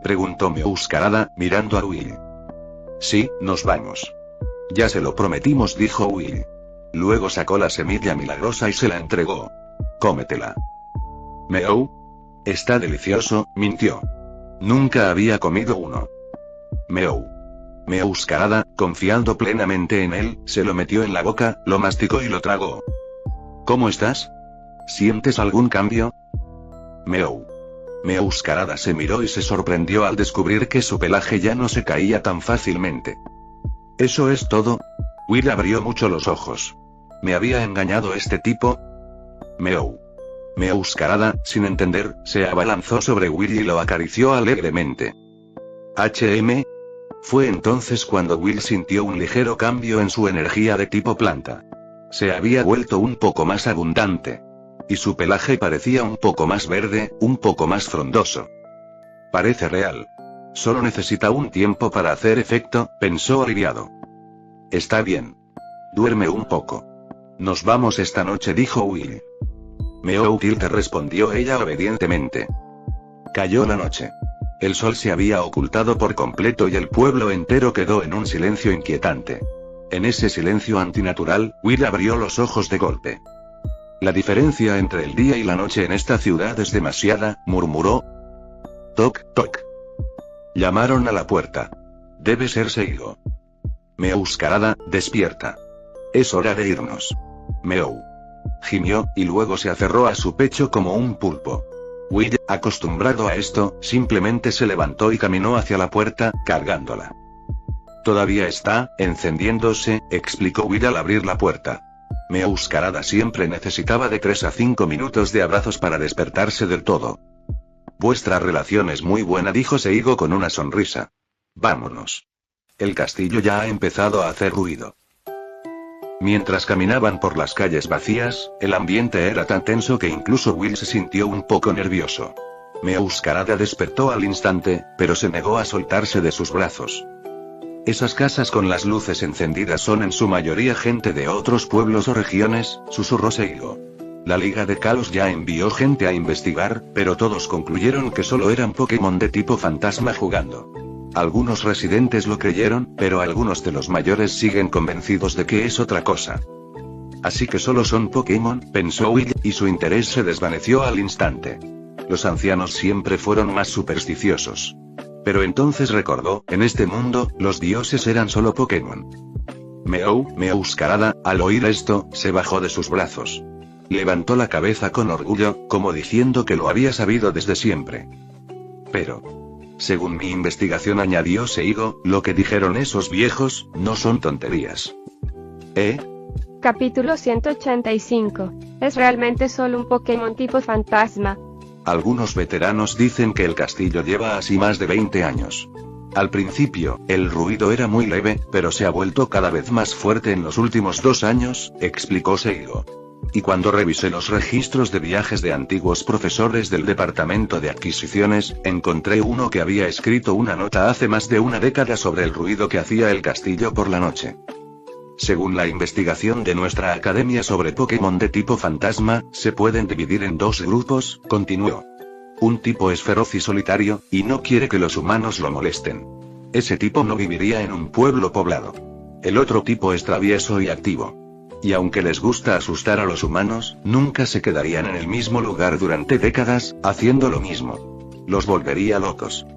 Preguntó Meowscarada, mirando a Will. Sí, nos vamos. Ya se lo prometimos, dijo Will. Luego sacó la semilla milagrosa y se la entregó. Cómetela. Meow. Está delicioso, mintió. Nunca había comido uno. Meow. Meowscarada, confiando plenamente en él, se lo metió en la boca, lo masticó y lo tragó. ¿Cómo estás? ¿Sientes algún cambio? Meow. Meowscarada se miró y se sorprendió al descubrir que su pelaje ya no se caía tan fácilmente. ¿Eso es todo? Will abrió mucho los ojos. ¿Me había engañado este tipo? Meow. Meowscarada, sin entender, se abalanzó sobre Will y lo acarició alegremente. HM. Fue entonces cuando Will sintió un ligero cambio en su energía de tipo planta. Se había vuelto un poco más abundante. Y su pelaje parecía un poco más verde, un poco más frondoso. Parece real. Solo necesita un tiempo para hacer efecto, pensó aliviado. Está bien. Duerme un poco. Nos vamos esta noche, dijo Will. Meowth, respondió ella obedientemente. Cayó la noche. El sol se había ocultado por completo y el pueblo entero quedó en un silencio inquietante. En ese silencio antinatural, Will abrió los ojos de golpe. La diferencia entre el día y la noche en esta ciudad es demasiada, murmuró. Toc, toc. Llamaron a la puerta. Debe ser Seigo. Meowscarada, despierta. Es hora de irnos. Meow. Gimió, y luego se aferró a su pecho como un pulpo. Will, acostumbrado a esto, simplemente se levantó y caminó hacia la puerta, cargándola. Todavía está encendiéndose, explicó Will al abrir la puerta. Meouscarada siempre necesitaba de 3 a 5 minutos de abrazos para despertarse del todo. Vuestra relación es muy buena, dijo Seigo con una sonrisa. Vámonos. El castillo ya ha empezado a hacer ruido. Mientras caminaban por las calles vacías, el ambiente era tan tenso que incluso Will se sintió un poco nervioso. Meouscarada despertó al instante, pero se negó a soltarse de sus brazos. Esas casas con las luces encendidas son en su mayoría gente de otros pueblos o regiones, susurró Seigo. La Liga de Kalos ya envió gente a investigar, pero todos concluyeron que solo eran Pokémon de tipo fantasma jugando. Algunos residentes lo creyeron, pero algunos de los mayores siguen convencidos de que es otra cosa. Así que solo son Pokémon, pensó Will, y su interés se desvaneció al instante. Los ancianos siempre fueron más supersticiosos. Pero entonces recordó, en este mundo, los dioses eran solo Pokémon. Meouscarada, al oír esto, se bajó de sus brazos. Levantó la cabeza con orgullo, como diciendo que lo había sabido desde siempre. Pero, según mi investigación, añadió Seigo, lo que dijeron esos viejos, no son tonterías. Capítulo 185. Es realmente solo un Pokémon tipo fantasma. Algunos veteranos dicen que el castillo lleva así más de 20 años. Al principio, el ruido era muy leve, pero se ha vuelto cada vez más fuerte en los últimos 2 años, explicó Seigo. Y cuando revisé los registros de viajes de antiguos profesores del departamento de adquisiciones, encontré uno que había escrito una nota hace más de una década sobre el ruido que hacía el castillo por la noche. Según la investigación de nuestra academia sobre Pokémon de tipo fantasma, se pueden dividir en 2 grupos, continuó. Un tipo es feroz y solitario, y no quiere que los humanos lo molesten. Ese tipo no viviría en un pueblo poblado. El otro tipo es travieso y activo. Y aunque les gusta asustar a los humanos, nunca se quedarían en el mismo lugar durante décadas, haciendo lo mismo. Los volvería locos.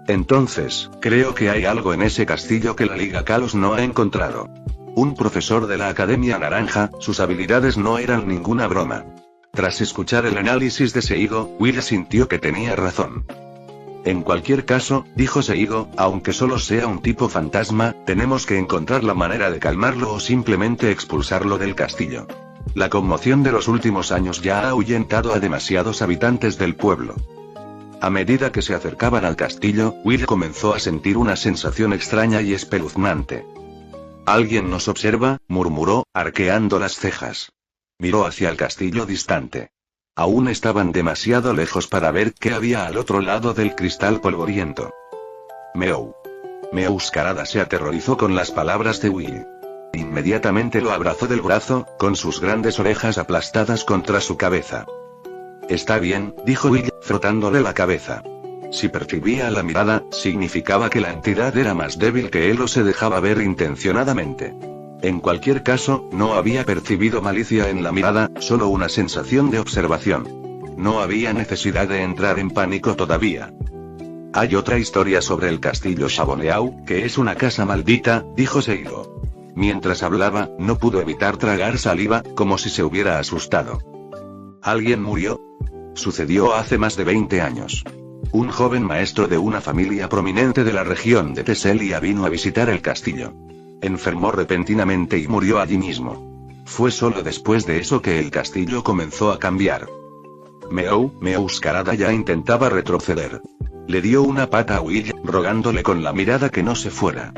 Entonces, creo que hay algo en ese castillo que la Liga Kalos no ha encontrado. Un profesor de la Academia Naranja, sus habilidades no eran ninguna broma. Tras escuchar el análisis de Seigo, Will sintió que tenía razón. En cualquier caso, dijo Seigo, aunque solo sea un tipo fantasma, tenemos que encontrar la manera de calmarlo o simplemente expulsarlo del castillo. La conmoción de los últimos años ya ha ahuyentado a demasiados habitantes del pueblo. A medida que se acercaban al castillo, Will comenzó a sentir una sensación extraña y espeluznante. «Alguien nos observa», murmuró, arqueando las cejas. Miró hacia el castillo distante. Aún estaban demasiado lejos para ver qué había al otro lado del cristal polvoriento. Meouscarada se aterrorizó con las palabras de Will. Inmediatamente lo abrazó del brazo, con sus grandes orejas aplastadas contra su cabeza. «Está bien», dijo Will, frotándole la cabeza. Si percibía la mirada, significaba que la entidad era más débil que él o se dejaba ver intencionadamente. En cualquier caso, no había percibido malicia en la mirada, solo una sensación de observación. No había necesidad de entrar en pánico todavía. «Hay otra historia sobre el castillo Shaboneau, que es una casa maldita», dijo Seigo. Mientras hablaba, no pudo evitar tragar saliva, como si se hubiera asustado. «¿Alguien murió?» Sucedió hace más de 20 años. Un joven maestro de una familia prominente de la región de Teselia vino a visitar el castillo. Enfermó repentinamente y murió allí mismo. Fue solo después de eso que el castillo comenzó a cambiar. Meouscarada ya intentaba retroceder. Le dio una pata a Will, rogándole con la mirada que no se fuera.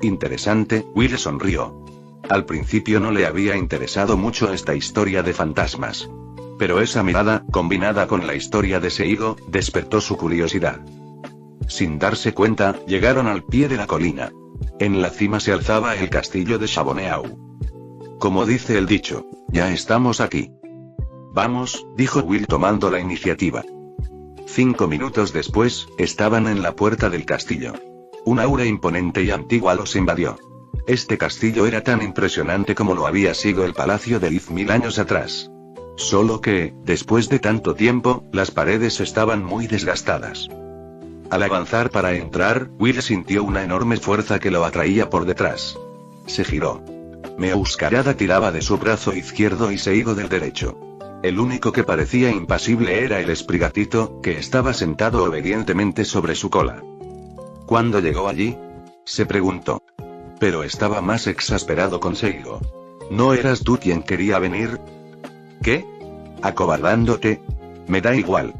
Interesante, Will sonrió. Al principio no le había interesado mucho esta historia de fantasmas. Pero esa mirada, combinada con la historia de Seigo, despertó su curiosidad. Sin darse cuenta, llegaron al pie de la colina. En la cima se alzaba el castillo de Shaboneau. Como dice el dicho, ya estamos aquí. Vamos, dijo Will tomando la iniciativa. 5 minutos después, estaban en la puerta del castillo. Un aura imponente y antigua los invadió. Este castillo era tan impresionante como lo había sido el palacio de Liz 1000 años atrás. Solo que, después de tanto tiempo, las paredes estaban muy desgastadas. Al avanzar para entrar, Will sintió una enorme fuerza que lo atraía por detrás. Se giró. Meouscarada tiraba de su brazo izquierdo y Seigo del derecho. El único que parecía impasible era el Sprigatito, que estaba sentado obedientemente sobre su cola. ¿Cuándo llegó allí?, se preguntó. Pero estaba más exasperado con Seigo. ¿No eras tú quien quería venir? ¿Qué? ¿Acobardándote? Me da igual.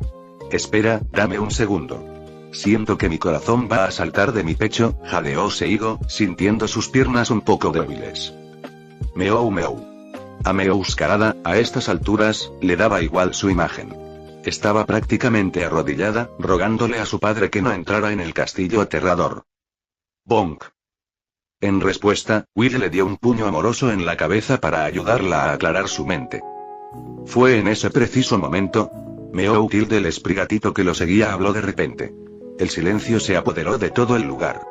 Espera, dame un segundo. Siento que mi corazón va a saltar de mi pecho, jadeó Seigo, sintiendo sus piernas un poco débiles. Meow meow. A Meowscarada, a estas alturas, le daba igual su imagen. Estaba prácticamente arrodillada, rogándole a su padre que no entrara en el castillo aterrador. Bonk. En respuesta, Will le dio un puño amoroso en la cabeza para ayudarla a aclarar su mente. Fue en ese preciso momento, Meow tilde el esprigatito que lo seguía habló de repente. El silencio se apoderó de todo el lugar.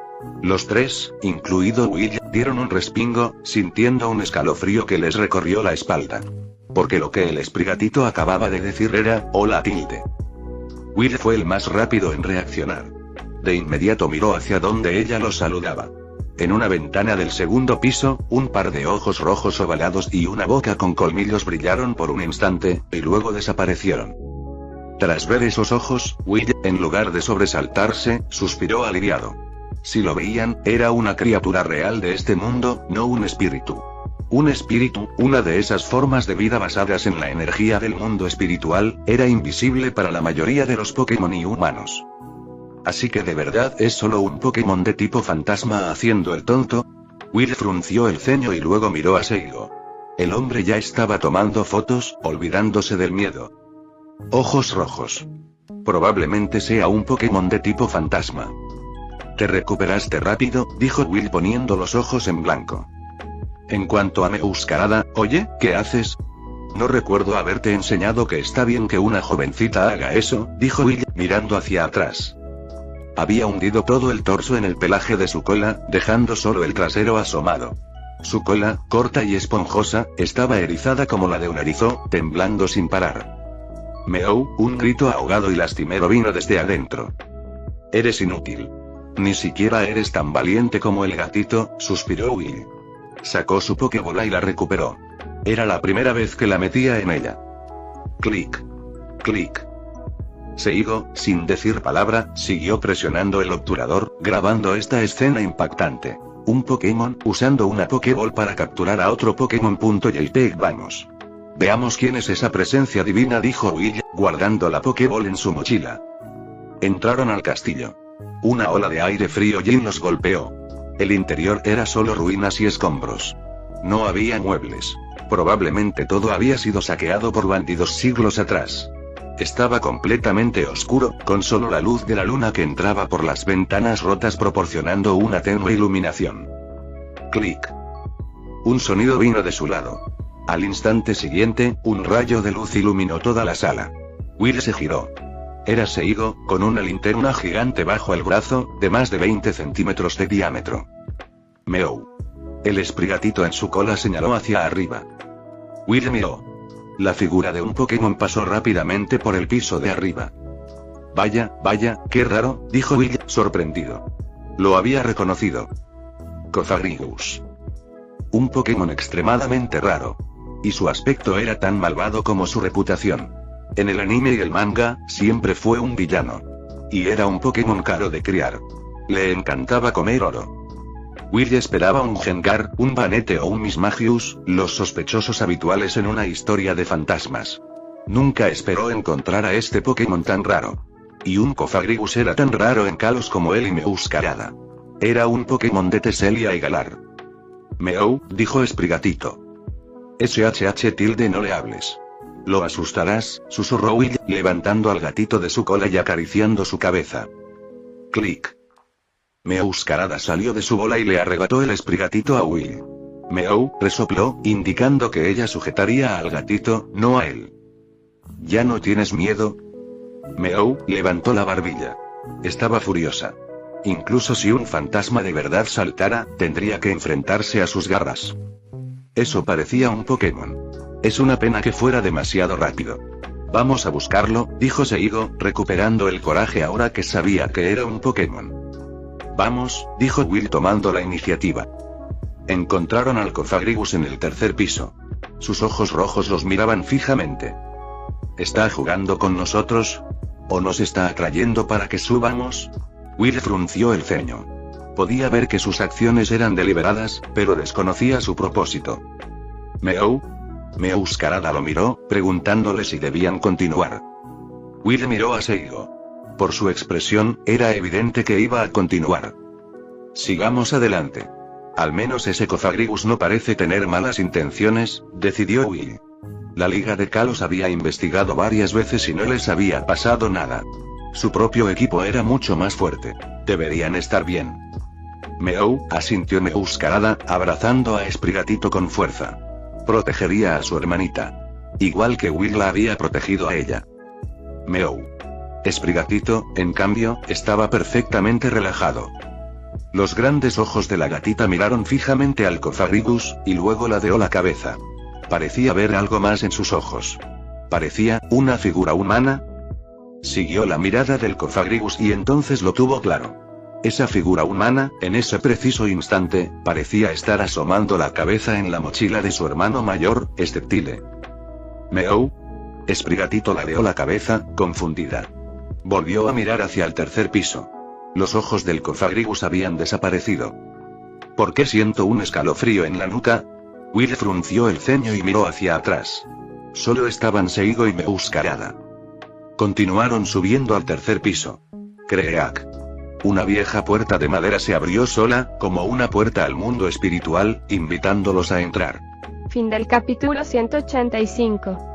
Los tres, incluido Will, dieron un respingo, sintiendo un escalofrío que les recorrió la espalda. Porque lo que el esprigatito acababa de decir era, hola tilde. Will fue el más rápido en reaccionar. De inmediato miró hacia donde ella lo saludaba. En una ventana del segundo piso, un par de ojos rojos ovalados y una boca con colmillos brillaron por un instante, y luego desaparecieron. Tras ver esos ojos, Will, en lugar de sobresaltarse, suspiró aliviado. Si lo veían, era una criatura real de este mundo, no un espíritu. Un espíritu, una de esas formas de vida basadas en la energía del mundo espiritual, era invisible para la mayoría de los Pokémon y humanos. Así que de verdad es solo un Pokémon de tipo fantasma haciendo el tonto. Will frunció el ceño y luego miró a Seigo. El hombre ya estaba tomando fotos, olvidándose del miedo. Ojos rojos. Probablemente sea un Pokémon de tipo fantasma. Te recuperaste rápido, dijo Will poniendo los ojos en blanco. En cuanto a Meowscarada, oye, ¿qué haces? No recuerdo haberte enseñado que está bien que una jovencita haga eso, dijo Will, mirando hacia atrás. Había hundido todo el torso en el pelaje de su cola, dejando solo el trasero asomado. Su cola, corta y esponjosa, estaba erizada como la de un erizo, temblando sin parar. Meow, un grito ahogado y lastimero vino desde adentro. Eres inútil. Ni siquiera eres tan valiente como el gatito, suspiró Will. Sacó su Pokébola y la recuperó. Era la primera vez que la metía en ella. Clic. Clic. Seigo, sin decir palabra, siguió presionando el obturador, grabando esta escena impactante. Un Pokémon, usando una Pokéball para capturar a otro Pokémon. JPEG. Vamos. Veamos quién es esa presencia divina, dijo Will, guardando la Pokéball en su mochila. Entraron al castillo. Una ola de aire frío Jin los golpeó. El interior era solo ruinas y escombros. No había muebles. Probablemente todo había sido saqueado por bandidos siglos atrás. Estaba completamente oscuro, con solo la luz de la luna que entraba por las ventanas rotas proporcionando una tenue iluminación. Clic. Un sonido vino de su lado. Al instante siguiente, un rayo de luz iluminó toda la sala. Will se giró. Era Seigo, con una linterna gigante bajo el brazo, de más de 20 centímetros de diámetro. Meow. El esprigatito en su cola señaló hacia arriba. Will miró. La figura de un Pokémon pasó rápidamente por el piso de arriba. Vaya, qué raro, dijo Will, sorprendido. Lo había reconocido. Cofagrigus. Un Pokémon extremadamente raro. Y su aspecto era tan malvado como su reputación. En el anime y el manga, siempre fue un villano. Y era un Pokémon caro de criar. Le encantaba comer oro. Will esperaba un Gengar, un Banete o un Mismagius, los sospechosos habituales en una historia de fantasmas. Nunca esperó encontrar a este Pokémon tan raro. Y un Cofagrigus era tan raro en Kalos como él y Meowscarada. Era un Pokémon de Teselia y Galar. Meow, dijo Sprigatito. SHH no le hables. Lo asustarás, susurró Will, levantando al gatito de su cola y acariciando su cabeza. Clic. Meowscarada salió de su bola y le arrebató el esprigatito a Will. Meow, resopló, indicando que ella sujetaría al gatito, no a él. ¿Ya no tienes miedo? Meow, levantó la barbilla. Estaba furiosa. Incluso si un fantasma de verdad saltara, tendría que enfrentarse a sus garras. Eso parecía un Pokémon. Es una pena que fuera demasiado rápido. Vamos a buscarlo, dijo Seigo, recuperando el coraje ahora que sabía que era un Pokémon. Vamos, dijo Will tomando la iniciativa. Encontraron al Cofagrigus en el tercer piso. Sus ojos rojos los miraban fijamente. ¿Está jugando con nosotros? ¿O nos está atrayendo para que subamos? Will frunció el ceño. Podía ver que sus acciones eran deliberadas, pero desconocía su propósito. Meow. Meowscarada lo miró, preguntándole si debían continuar. Will miró a Seigo. Por su expresión, era evidente que iba a continuar. Sigamos adelante. Al menos ese Cofagrigus no parece tener malas intenciones, decidió Will. La Liga de Kalos había investigado varias veces y no les había pasado nada. Su propio equipo era mucho más fuerte. Deberían estar bien. Meow, asintió Meowscarada, abrazando a Sprigatito con fuerza. Protegería a su hermanita. Igual que Will la había protegido a ella. Meow. Sprigatito, en cambio, estaba perfectamente relajado. Los grandes ojos de la gatita miraron fijamente al Cofagrigus, y luego ladeó la cabeza. Parecía ver algo más en sus ojos. ¿Parecía una figura humana? Siguió la mirada del Cofagrigus y entonces lo tuvo claro. Esa figura humana, en ese preciso instante, parecía estar asomando la cabeza en la mochila de su hermano mayor, Sceptile. Meow. Sprigatito ladeó la cabeza, confundida. Volvió a mirar hacia el tercer piso. Los ojos del Cofagrigus habían desaparecido. ¿Por qué siento un escalofrío en la nuca? Will frunció el ceño y miró hacia atrás. Solo estaban Seigo y Meowscarada. Continuaron subiendo al tercer piso. Creak. Una vieja puerta de madera se abrió sola, como una puerta al mundo espiritual, invitándolos a entrar. Fin del capítulo 185.